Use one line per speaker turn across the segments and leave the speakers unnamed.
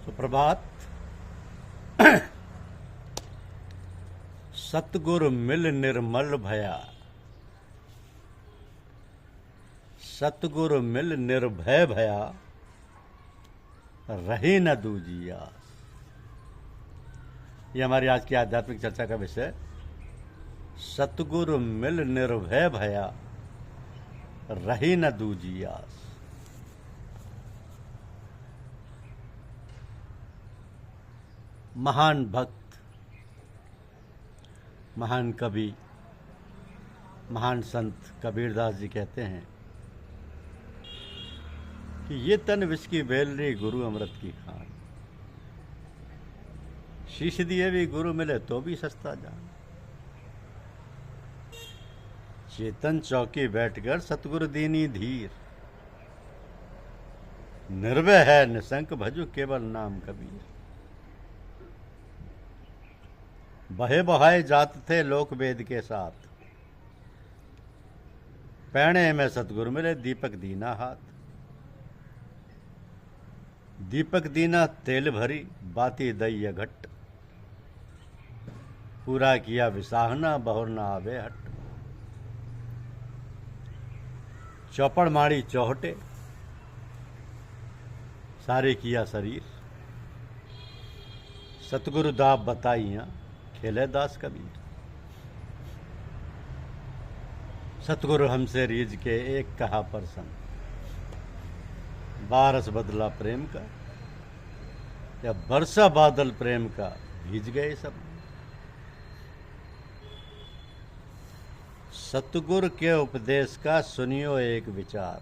सुप्रभात। सतगुरु मिल निर्मल भया, सतगुरु मिल निर्भय भया, रही न दूजी आस। ये हमारी आज की आध्यात्मिक चर्चा का विषय। सतगुरु मिल निर्भय भया, रही न दूजी आस। महान भक्त, महान कवि, महान संत कबीरदास जी कहते हैं कि ये तन विष की बेल रे गुरु अमृत की खान। शीश दिए भी गुरु मिले तो भी सस्ता जान। चेतन चौकी बैठकर सतगुरु दीनी धीर, निर्भय है निशंक भजु केवल नाम कबीर। बहे बहाए जात थे लोक वेद के साथ, पैणे में सतगुरु मिले दीपक दीना हाथ। दीपक दीना तेल भरी बाती दई घट, पूरा किया विसाहना बहुरना आवे हट। चौपड़ माड़ी चौहटे, सारे किया शरीर। सतगुरु दाब बताइया खेले दास कबीर। सतगुरु हमसे रीझ के एक कहा परसन, बारस बदला प्रेम का, या बरसा बादल प्रेम का भीज गए सब। सतगुरु के उपदेश का सुनियो एक विचार,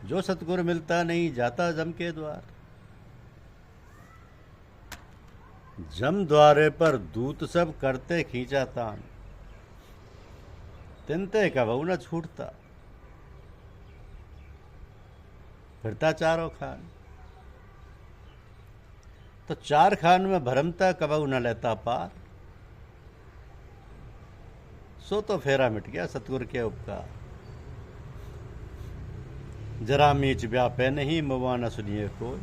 जो सतगुरु मिलता नहीं जाता जम के द्वार। जम द्वारे पर दूत सब करते खींचा तान, तिनते कबहू न छूटता। फिरता चारों खान, तो चार खान में भरमता कबहू न लेता पार। सो तो फेरा मिट गया सतगुरु के उपकार। जरा मीच व्यापे नहीं मुआ न सुनिए कोई।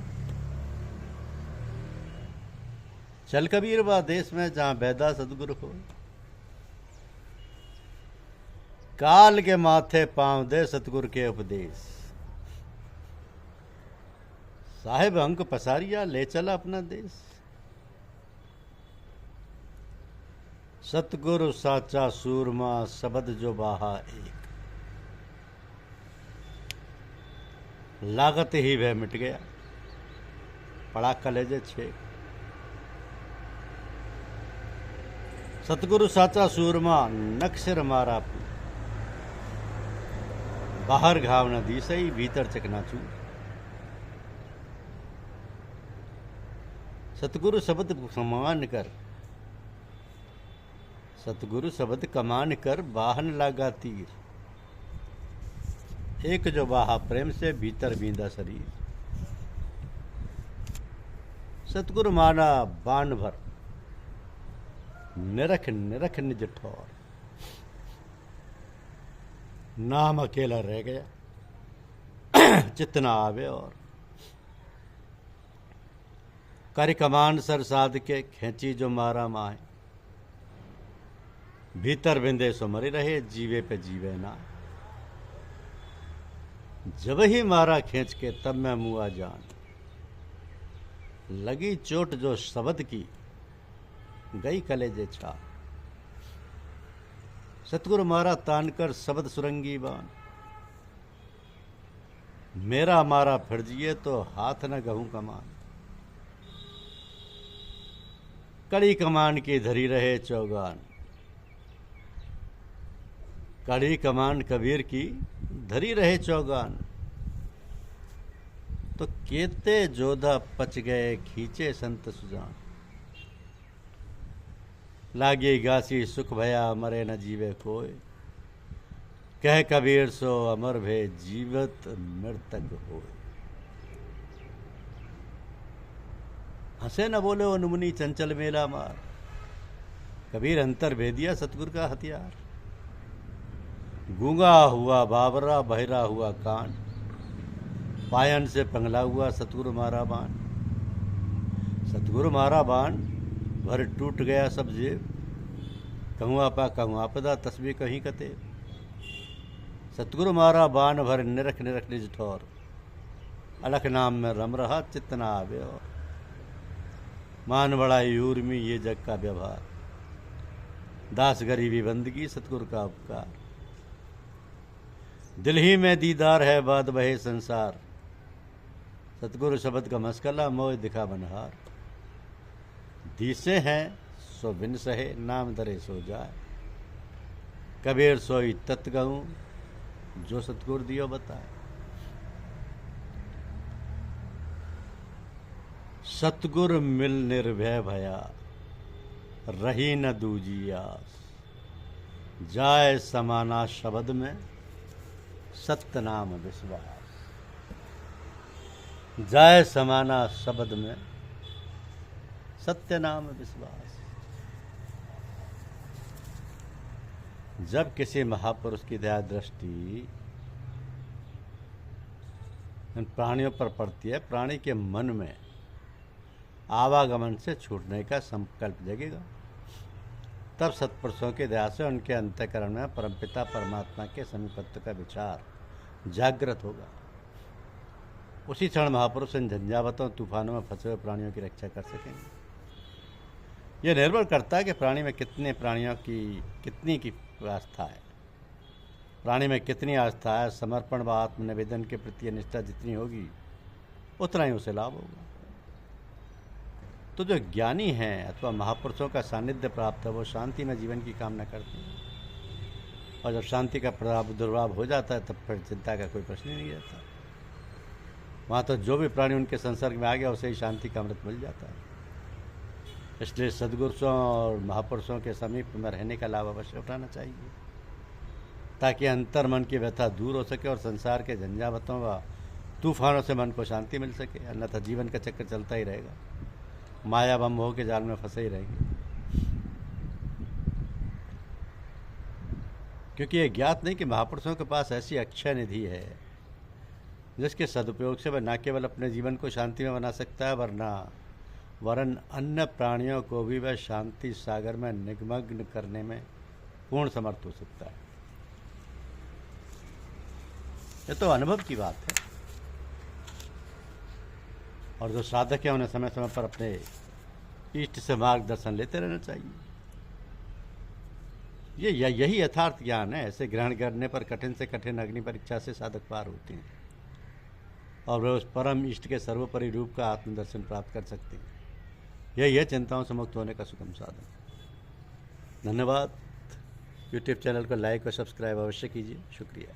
चल कबीर बा देश में जहां बैदा सतगुरु हो। काल के माथे पांव दे सतगुरु के उपदेश। साहेब अंक पसारिया ले चला अपना देश। सतगुरु साचा सूरमा शब्द जो बाहा एक, लागत ही वह मिट गया पड़ा कलेजे छेक। सतगुरु साचा सूरमा नक्शर मारा पू, बाहर घाव न दी सही भीतर चकनाचूर। सतगुरु शब्द समान कर, सतगुरु शब्द कमान कर बाहन लागा तीर। एक जो बाहा प्रेम से भीतर बींदा शरीर। सतगुरु माना बाण भर, निरख निरख निज ठौर। नाम अकेला रह गया चितना आवे और। कर कमान सर साध के खेची जो मारा माए। भीतर बिंदे सो मरे रहे जीवे पे जीवे ना। जब ही मारा खींच के तब मैं मुआ जान। लगी चोट जो शब्द की गई कलेजे छा। सतगुरु मारा तान कर शब्द सुरंगी बान। मेरा मारा फिरजिए तो हाथ न गहूं कमान। कड़ी कमान की धरी रहे चौगान। कड़ी कमान कबीर की धरी रहे चौगान। तो केते जोधा पच गए खींचे संत सुजान। लागी गासी सुख भया मरे न जीवे कोय। कह कबीर सो अमर भे जीवत मृतक होय। हंसे न बोले ओ नुमनी चंचल मेला मार। कबीर अंतर भेदिया सतगुरु का हथियार। गूंगा हुआ बाबरा बहरा हुआ कान। पायन से पंगला हुआ सतगुरु मारा बाण। सतगुरु मारा बाण भर टूट गया सब जेब। कहूँ आपा कहूँ आपदा तस्बी कहीं कते। सतगुरु मारा बाण भर निरख निरख निज ठौर। अलख नाम में रम रहा चित्त न आवे और। मान बड़ा यूर्मी ये जग का व्यवहार। दास गरीबी बंदगी सतगुरु का उपकार। दिल ही में दीदार है बाद बहे संसार। सतगुरु शब्द का मस्कला मोह दिखा बनहार। दीसे हैं सो बिन सहे नाम दरे सो जाए। कबीर सोई तत् कहूँ जो सतगुरु दियो बताए। सतगुर मिल निर्भय भया रही न दूजी आस। जाय समाना शब्द में सत्य नाम विश्वास। जाय समाना शब्द में सत्य नाम विश्वास। जब किसी महापुरुष की दया दृष्टि इन प्राणियों पर पड़ती है, प्राणी के मन में आवागमन से छूटने का संकल्प जगेगा। तब सत्पुरुषों की दया से उनके अंतःकरण में परमपिता परमात्मा के समीपत्व का विचार जागृत होगा। उसी क्षण महापुरुष इन झंझावतों तूफानों में फंसे हुए प्राणियों की रक्षा कर सकेंगे। यह निर्भर करता है कि प्राणी में कितनी की आस्था है। प्राणी में कितनी आस्था है, समर्पण व आत्मनिवेदन के प्रति निष्ठा जितनी होगी उतना ही उसे लाभ होगा। तो जो ज्ञानी हैं अथवा महापुरुषों का सानिध्य प्राप्त है वो शांति में जीवन की कामना करते हैं। और जब शांति का दुर्भाव हो जाता है तब फिर चिंता का कोई प्रश्न ही नहीं रहता। वहाँ तो जो भी प्राणी उनके संसर्ग में आ गया उसे ही शांति का अमृत मिल जाता है। इसलिए सद्गुरुओं और महापुरुषों के समीप में रहने का लाभ अवश्य उठाना चाहिए, ताकि अंतर मन की व्यथा दूर हो सके और संसार के झंझावतों व तूफानों से मन को शांति मिल सके। अन्यथा जीवन का चक्कर चलता ही रहेगा, माया व मोह के जाल में फंसे ही रहेंगे। क्योंकि ये ज्ञात नहीं कि महापुरुषों के पास ऐसी अक्षय निधि है जिसके सदुपयोग से वह न केवल अपने जीवन को शांति में बना सकता है वरन अन्य प्राणियों को भी वह शांति सागर में निमग्न करने में पूर्ण समर्थ हो सकता है। ये तो अनुभव की बात है। और जो साधक है उन्हें समय समय पर अपने इष्ट से मार्गदर्शन लेते रहना चाहिए। यही यथार्थ ज्ञान है। ऐसे ग्रहण करने पर कठिन से कठिन अग्नि परीक्षा से साधक पार होते हैं और वे उस परम इष्ट के सर्वोपरि रूप का आत्मदर्शन प्राप्त कर सकते हैं। यही है चिंताओं से मुक्त होने का सुगम साधन। धन्यवाद। यूट्यूब चैनल को लाइक और सब्सक्राइब अवश्य कीजिए। शुक्रिया।